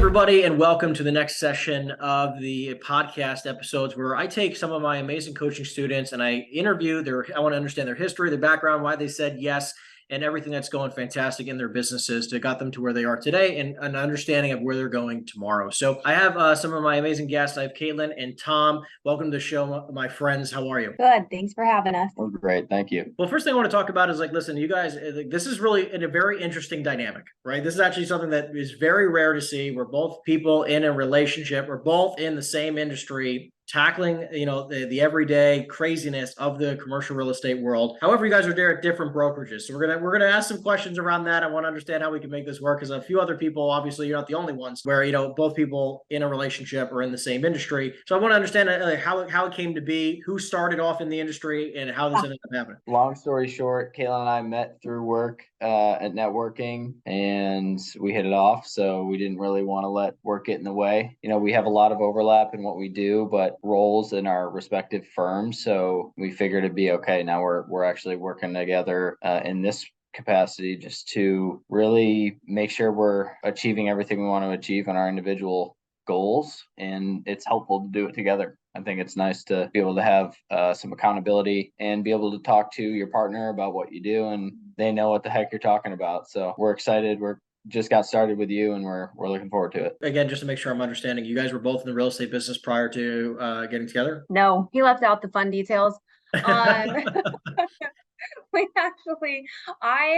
everybody, and welcome to the next session of the podcast episodes where I take some of my amazing coaching students and I interview I want to understand their history, their background, why they said yes, and everything that's going fantastic in their businesses to got them to where they are today and an understanding of where they're going tomorrow. So I have some of my amazing guests. I have Caitlin and Tom. Welcome to the show, my friends. How are you? Good. Thanks for having us. Oh, great. Thank you. Well, first thing I want to talk about is listen, you guys, this is really in a very interesting dynamic, right? This is actually something that is very rare to see. We're both people in a relationship. We're both in the same industry, tackling, the everyday craziness of the commercial real estate world. However, you guys are there at different brokerages. So we're gonna ask some questions around that. I want to understand how we can make this work, because a few other people, obviously, you're not the only ones where both people in a relationship are in the same industry. So I want to understand how it came to be, who started off in the industry, and how this ended up happening. Long story short, Kayla and I met through work at networking, and we hit it off. So we didn't really want to let work get in the way. We have a lot of overlap in what we do, but roles in our respective firms. So we figured it'd be okay. Now we're actually working together in this capacity just to really make sure we're achieving everything we want to achieve on our individual goals. And it's helpful to do it together. I think it's nice to be able to have some accountability and be able to talk to your partner about what you do, and they know what the heck you're talking about. So we're excited. We're just got started with you, and we're looking forward to it. Again, just to make sure I'm understanding, you guys were both in the real estate business prior to getting together? No, he left out the fun details. I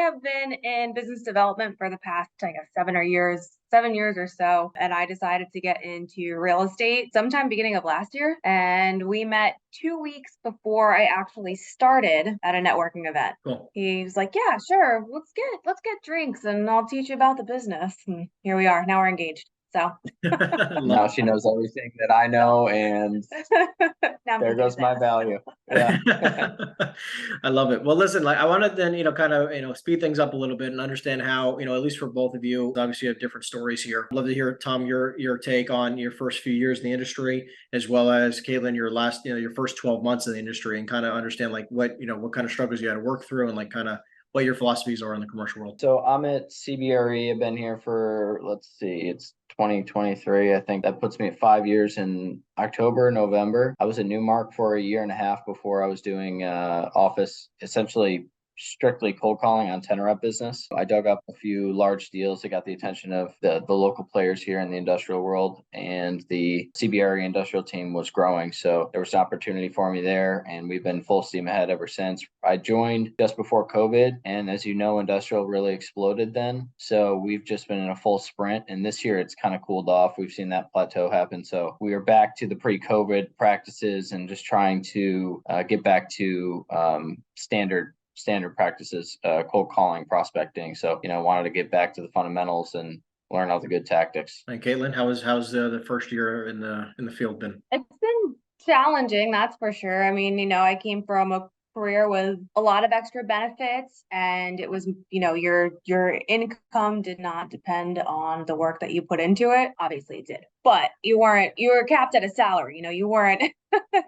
have been in business development for the past, 7 years or so. And I decided to get into real estate sometime beginning of last year. And we met 2 weeks before I actually started at a networking event. Cool. He was like, yeah, sure. Let's get drinks and I'll teach you about the business. And here we are. Now we're engaged. So now she knows everything that I know, and there goes my value. Yeah. I love it. Well, listen, I wanted then, kind of, speed things up a little bit and understand how, at least for both of you, obviously you have different stories here. I'd love to hear, Tom, your take on your first few years in the industry, as well as Caitlin, your first 12 months in the industry, and kind of understand what kind of struggles you had to work through, and kind of what your philosophies are in the commercial world. So I'm at CBRE. I've been here for, it's 2023. I think that puts me at 5 years in October, November. I was at Newmark for a year and a half before I was doing office, essentially strictly cold calling on 10 rep business. I dug up a few large deals that got the attention of the local players here in the industrial world, and the CBRE industrial team was growing. So there was an opportunity for me there, and we've been full steam ahead ever since. I joined just before COVID, and as you know, industrial really exploded then. So we've just been in a full sprint, and this year it's kind of cooled off. We've seen that plateau happen. So we are back to the pre-COVID practices and just trying to get back to standard practices, cold calling, prospecting. So, wanted to get back to the fundamentals and learn all the good tactics. And Caitlin, how's the first year in the field been? It's been challenging, that's for sure. I mean, I came from a career with a lot of extra benefits, and it was, your income did not depend on the work that you put into it. Obviously it did, but you were capped at a salary. You weren't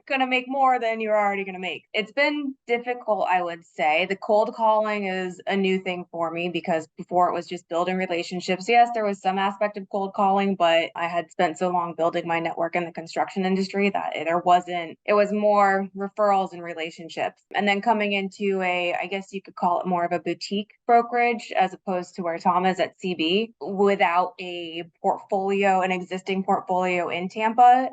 going to make more than you're already going to make. It's been difficult, I would say. The cold calling is a new thing for me, because before it was just building relationships. Yes, there was some aspect of cold calling, but I had spent so long building my network in the construction industry that it was more referrals and relationships. And then coming into I guess you could call it more of a boutique brokerage, as opposed to where Tom is at CB, without an existing portfolio in Tampa.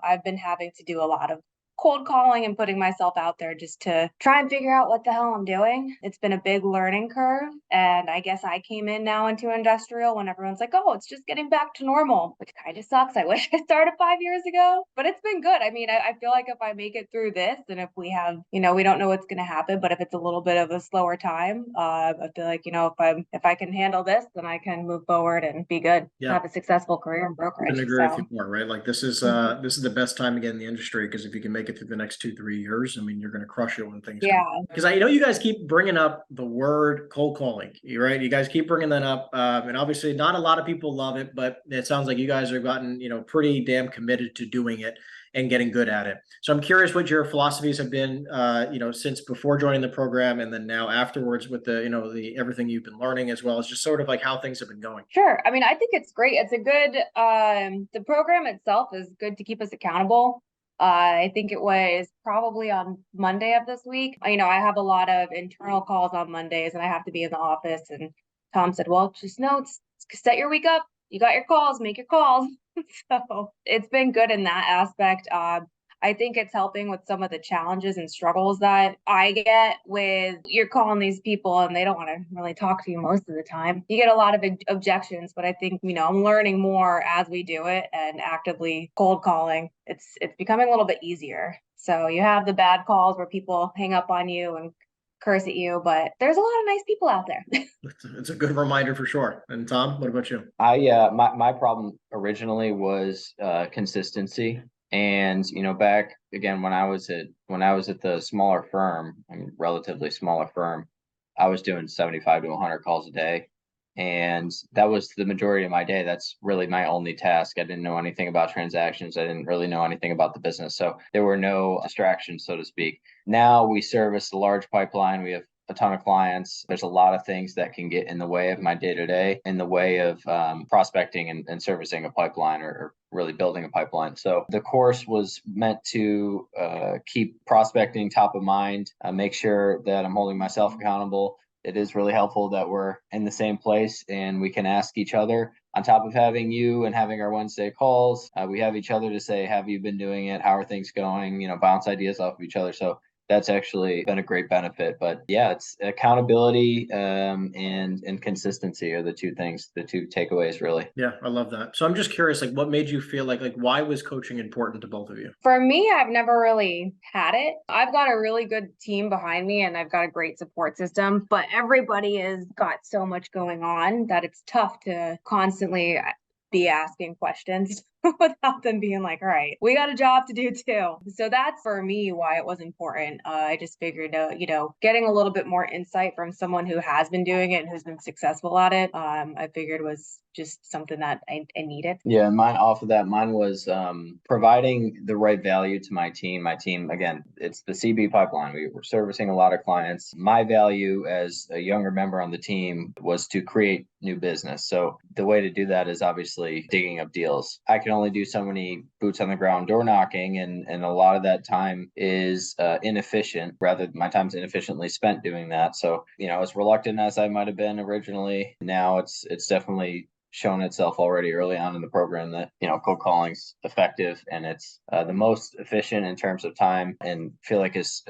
I've been having to do a lot of cold calling and putting myself out there just to try and figure out what the hell I'm doing. It's been a big learning curve. And I guess I came in now into industrial when everyone's like, oh, it's just getting back to normal, which kind of sucks. I wish I started 5 years ago, but it's been good. I mean, I feel like if I make it through this, and if we have, we don't know what's going to happen, but if it's a little bit of a slower time, I feel like, if I can handle this, then I can move forward and be good. Yeah. Have a successful career in brokerage. I agree with you more, right? This is the best time to get in the industry, because if you can make make it through the next 2-3 years. I mean, you're going to crush it when things Yeah. because I know you guys keep bringing up the word cold calling, right? You guys keep bringing that up, and obviously not a lot of people love it, but it sounds like you guys have gotten, pretty damn committed to doing it and getting good at it. So I'm curious what your philosophies have been, since before joining the program, and then now afterwards with the everything you've been learning, as well as just sort of like how things have been going. Sure. I mean, I think it's great. It's a good, the program itself is good to keep us accountable. I think it was probably on Monday of this week. I have a lot of internal calls on Mondays and I have to be in the office. And Tom said, well, just set your week up. You got your calls, make your calls. So it's been good in that aspect. I think it's helping with some of the challenges and struggles that I get with you're calling these people and they don't want to really talk to you most of the time. You get a lot of objections, but I think, I'm learning more as we do it and actively cold calling. It's becoming a little bit easier. So you have the bad calls where people hang up on you and curse at you, but there's a lot of nice people out there. It's a good reminder for sure. And Tom, what about you? My problem originally was consistency. And back again when I was at the smaller firm, I mean relatively smaller firm, I was doing 75 to 100 calls a day. And that was the majority of my day. That's really my only task. I didn't know anything about transactions. I didn't really know anything about the business. So there were no distractions, so to speak. Now we service a large pipeline. We have a ton of clients. There's a lot of things that can get in the way of my day-to-day, in the way of prospecting and servicing a pipeline or really building a pipeline. So the course was meant to keep prospecting top of mind, make sure that I'm holding myself accountable. It is really helpful that we're in the same place and we can ask each other. On top of having you and having our Wednesday calls, we have each other to say, have you been doing it? How are things going? Bounce ideas off of each other. So that's actually been a great benefit. But yeah, it's accountability and consistency are the two things, the two takeaways really. Yeah, I love that. So I'm just curious, like what made you feel like why was coaching important to both of you? For me, I've never really had it. I've got a really good team behind me and I've got a great support system, but everybody has got so much going on that it's tough to constantly be asking questions without them being like, all right, we got a job to do too. So that's for me why it was important. I just figured, getting a little bit more insight from someone who has been doing it and who's been successful at it, I figured was just something that I needed. Yeah, mine was providing the right value to my team. My team, again, it's the CB pipeline. We were servicing a lot of clients. My value as a younger member on the team was to create new business. So the way to do that is obviously digging up deals. I can only do so many boots on the ground door knocking, and a lot of that time is inefficient. Rather, my time's inefficiently spent doing that. So as reluctant as I might have been originally, now it's definitely shown itself already early on in the program that cold calling's effective and it's the most efficient in terms of time, and feel like as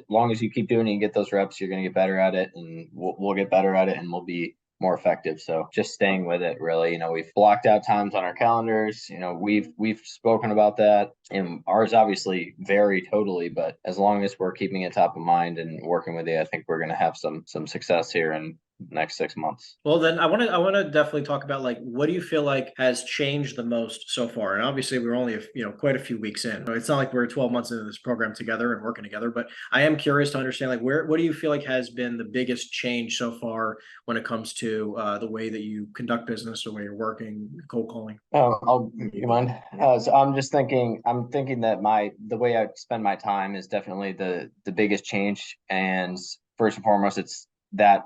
long as you keep doing it and get those reps, you're going to get better at it, and we'll get better at it and we'll be more effective. So just staying with it really. We've blocked out times on our calendars. We've spoken about that, and ours obviously vary totally, but as long as we're keeping it top of mind and working with you, I think we're going to have some success here in next 6 months. Well, then I want to definitely talk about what do you feel like has changed the most so far? And obviously we're only quite a few weeks in. It's not like we're 12 months into this program together and working together, but I am curious to understand what do you feel like has been the biggest change so far when it comes to the way that you conduct business, the way you're working, cold calling? You mind? So I'm thinking that the way I spend my time is definitely the biggest change. And first and foremost, it's that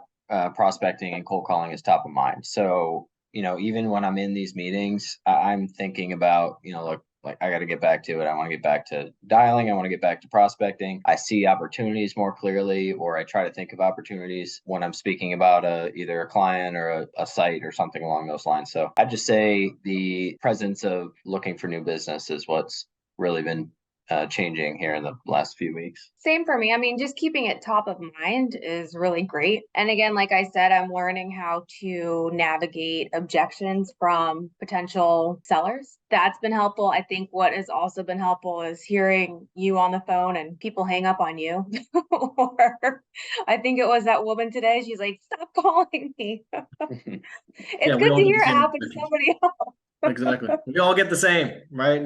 prospecting and cold calling is top of mind. So, even when I'm in these meetings, I'm thinking about, look, like I got to get back to it. I want to get back to dialing. I want to get back to prospecting. I see opportunities more clearly, or I try to think of opportunities when I'm speaking about either a client or a site or something along those lines. So I just say the presence of looking for new business is what's really been changing here in the last few weeks. Same for me. I mean, just keeping it top of mind is really great. And again, like I said, I'm learning how to navigate objections from potential sellers. That's been helpful. I think what has also been helpful is hearing you on the phone and people hang up on you. Or I think it was that woman today. She's like, stop calling me. It's good to hear it happen to somebody else. Exactly. We all get the same, right?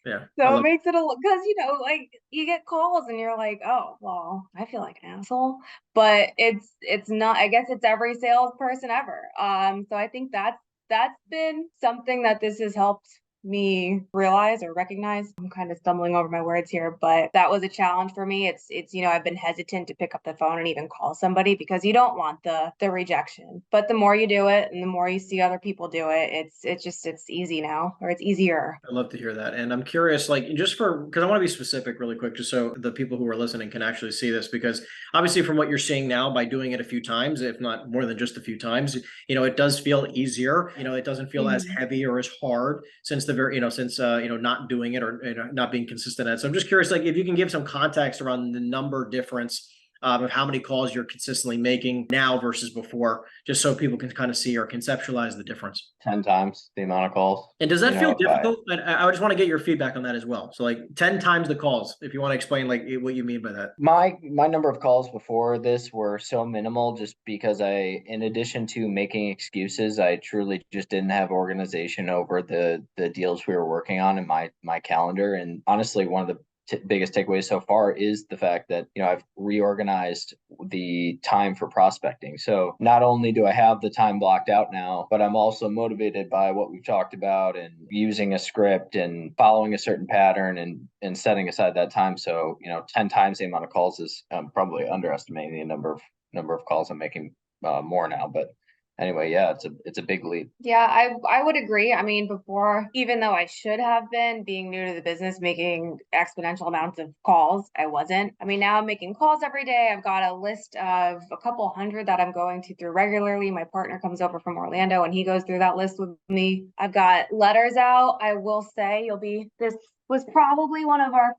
Yeah. Yeah. I So it love makes it a little, because like you get calls and you're like, oh, well, I feel like an asshole. But it's not, I guess it's every salesperson ever. So I think that's been something that this has helped me realize or recognize. I'm kind of stumbling over my words here, but that was a challenge for me. It's I've been hesitant to pick up the phone and even call somebody because you don't want the rejection. But the more you do it and the more you see other people do it, it's easy now, or it's easier. I love to hear that. And I'm curious, like, just because I want to be specific really quick, just so the people who are listening can actually see this, because obviously from what you're seeing now, by doing it a few times, if not more than just a few times, it does feel easier. It doesn't feel as Mhm. heavy or as hard since the very, since, not doing it, or not being consistent at it. So I'm just curious, like, if you can give some context around the number difference of how many calls you're consistently making now versus before, just so people can kind of see or conceptualize the difference. 10 times the amount of calls. And does that feel If I difficult? And I just want to get your feedback on that as well. So like 10 times the calls, if you want to explain like what you mean by that. my number of calls before this were so minimal just because in addition to making excuses, I truly just didn't have organization over the deals we were working on in my calendar. And honestly, one of the biggest takeaways so far is the fact that I've reorganized the time for prospecting. So not only do I have the time blocked out now, but I'm also motivated by what we've talked about and using a script and following a certain pattern and setting aside that time. So 10 times the amount of calls is probably underestimating the number of calls I'm making more now. But anyway, yeah, it's a big leap. Yeah, I would agree. I mean, before, even though I should have been being new to the business, making exponential amounts of calls, I wasn't. I mean, now I'm making calls every day. I've got a list of a couple hundred that I'm going through regularly. My partner comes over from Orlando and he goes through that list with me. I've got letters out. I will say this was probably one of our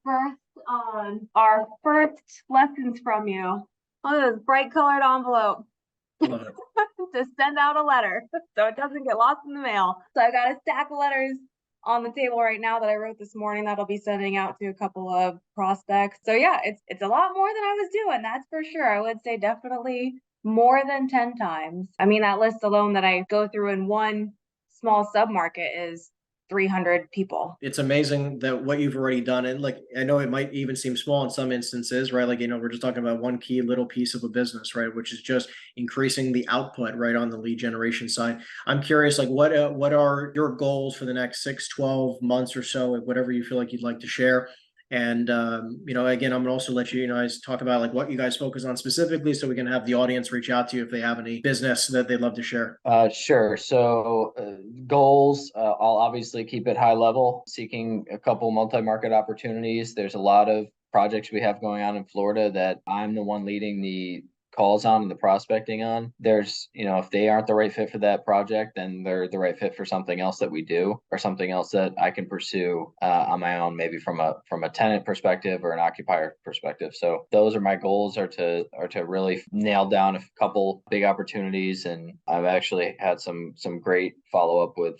first lessons from you. Look at this bright colored envelope I love it. to send out a letter so it doesn't get lost in the mail. So I got a stack of letters on the table right now that I wrote this morning that I'll be sending out to a couple of prospects. So yeah, it's a lot more than I was doing, that's for sure. I would say definitely more than 10 times. I mean, that list alone that I go through in one small submarket is 300 people. It's amazing that what you've already done. And like, I know it might even seem small in some instances, right? Like, we're just talking about one key little piece of a business, right? Which is just increasing the output, right? On the lead generation side. I'm curious, like, what are your goals for the next 6, 12 months or so, whatever you feel like you'd like to share. And again, I'm gonna also let you guys talk about like what you guys focus on specifically, so we can have the audience reach out to you if they have any business that they'd love to share. Sure. So goals, I'll obviously keep it high level, seeking a couple multi-market opportunities. There's a lot of projects we have going on in Florida that I'm the one leading the calls on and the prospecting on. There's, if they aren't the right fit for that project, then they're the right fit for something else that we do, or something else that I can pursue on my own, maybe from a tenant perspective or an occupier perspective. So those are my goals, are to really nail down a couple big opportunities. And I've actually had some great follow up with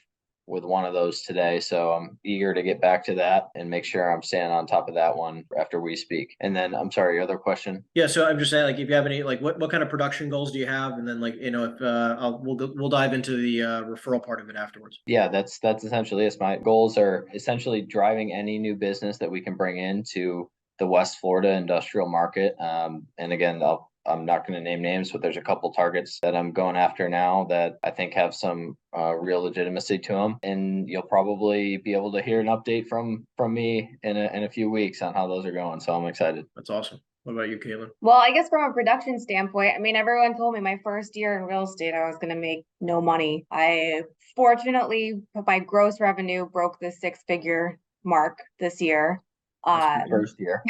one of those today. So I'm eager to get back to that and make sure I'm staying on top of that one after we speak. And then I'm sorry, your other question. Yeah, so I'm just saying, like, if you have any, like, what kind of production goals do you have, and then, like, if we'll dive into the referral part of it afterwards. Yeah, that's essentially it. My goals are essentially driving any new business that we can bring into the West Florida industrial market. And again, I'm not going to name names, but there's a couple targets that I'm going after now that I think have some real legitimacy to them. And you'll probably be able to hear an update from me in a few weeks on how those are going. So I'm excited. That's awesome. What about you, Caitlin? Well, I guess from a production standpoint, I mean, everyone told me my first year in real estate, I was going to make no money. I fortunately, my gross revenue broke the 6-figure mark this year. That's my first year.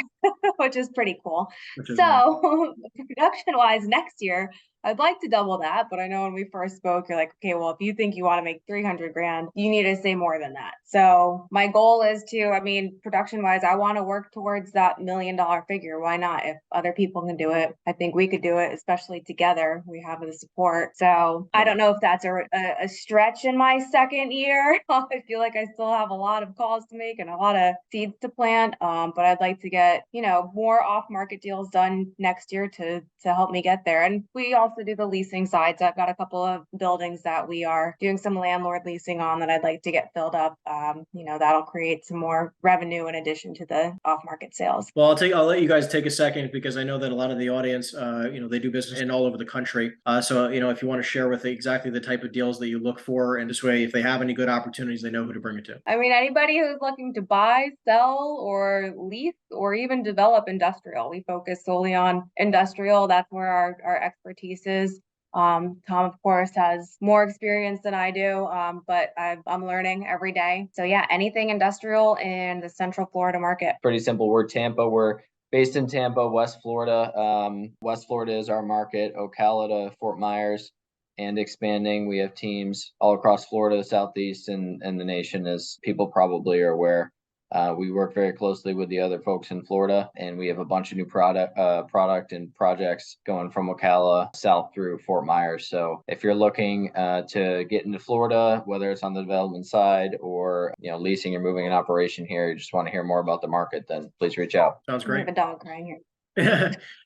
Which is pretty cool. Which is So production wise, next year, I'd like to double that. But I know when we first spoke, you're like, okay, well, if you think you want to make 300 grand, you need to say more than that. So my goal is I mean, production wise, I want to work towards that $1 million figure. Why not? If other people can do it, I think we could do it, especially together. We have the support. So I don't know if that's a stretch in my second year. I feel like I still have a lot of calls to make and a lot of seeds to plant. But I'd like to get, more off-market deals done next year to help me get there. And we also also do the leasing side. So I've got a couple of buildings that we are doing some landlord leasing on that I'd like to get filled up. That'll create some more revenue in addition to the off-market sales. Well, I'll let you guys take a second because I know that a lot of the audience, they do business in all over the country. So, if you want to share with exactly the type of deals that you look for, and this way, if they have any good opportunities, they know who to bring it to. I mean, anybody who's looking to buy, sell, or lease, or even develop industrial. We focus solely on industrial. That's where our expertise is. Tom, of course, has more experience than I do, but I'm learning every day. So yeah, anything industrial in the Central Florida market. Pretty simple. We're Tampa. We're based in Tampa, West Florida. West Florida is our market. Ocala to Fort Myers, and expanding. We have teams all across Florida, the Southeast, and the nation, as people probably are aware. We work very closely with the other folks in Florida, and we have a bunch of new product and projects going from Ocala south through Fort Myers. So if you're looking to get into Florida, whether it's on the development side or leasing or moving an operation here, you just want to hear more about the market, then please reach out. Sounds We great. have a dog crying here.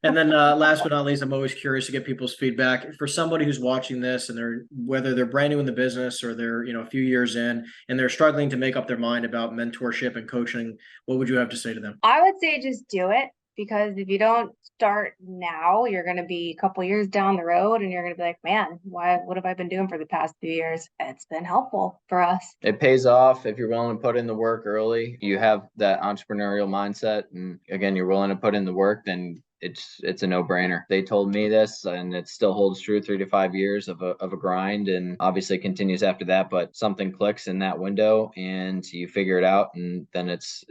And then last but not least, I'm always curious to get people's feedback. For somebody who's watching this and whether they're brand new in the business or they're a few years in and they're struggling to make up their mind about mentorship and coaching, what would you have to say to them? I would say just do it, because if you don't start now, you're going to be a couple years down the road and you're going to be like, man, what have I been doing for the past few years? It's been helpful for us. It pays off if you're willing to put in the work early. You have that entrepreneurial mindset, and again, you're willing to put in the work, then it's a no-brainer. They told me this, and it still holds true. 3 to 5 years of a grind, and obviously continues after that, but something clicks in that window and you figure it out, and then it's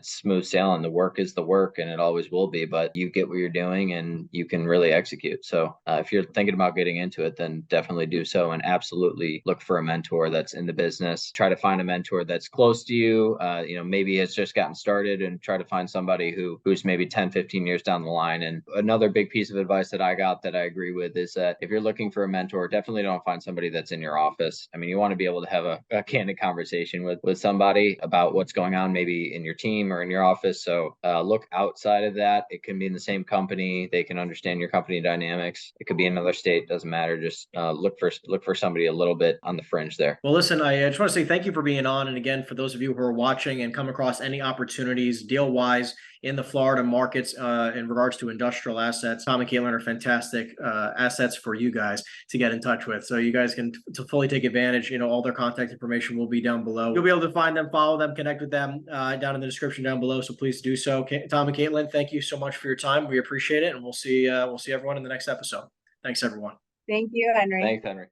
smooth sailing. The work is the work, and it always will be, but you get what you're doing and you can really execute. So if you're thinking about getting into it, then definitely do so, and absolutely look for a mentor that's in the business. Try to find a mentor that's close to you, maybe has just gotten started, and try to find somebody who's maybe 10, 15 years down the line. And another big piece of advice that I got that I agree with is that if you're looking for a mentor, definitely don't find somebody that's in your office. I mean, you want to be able to have a candid conversation with somebody about what's going on, maybe in your team or in your office. So look outside of that. It can be in the same company. They can understand your company dynamics. It could be another state. Doesn't matter. Just look for somebody a little bit on the fringe there. Well, listen, I just want to say thank you for being on. And again, for those of you who are watching and come across any opportunities deal-wise in the Florida markets in regards to industrial assets, Tom and Caitlin are fantastic assets for you guys to get in touch with. So you guys can to fully take advantage. All their contact information will be down below. You'll be able to find them, follow them, connect with them down in the description down below. So please do so. Tom and Caitlin, thank you so much for your time. We appreciate it, and we'll see everyone in the next episode. Thanks, everyone. Thank you, Henry. Thanks, Henry.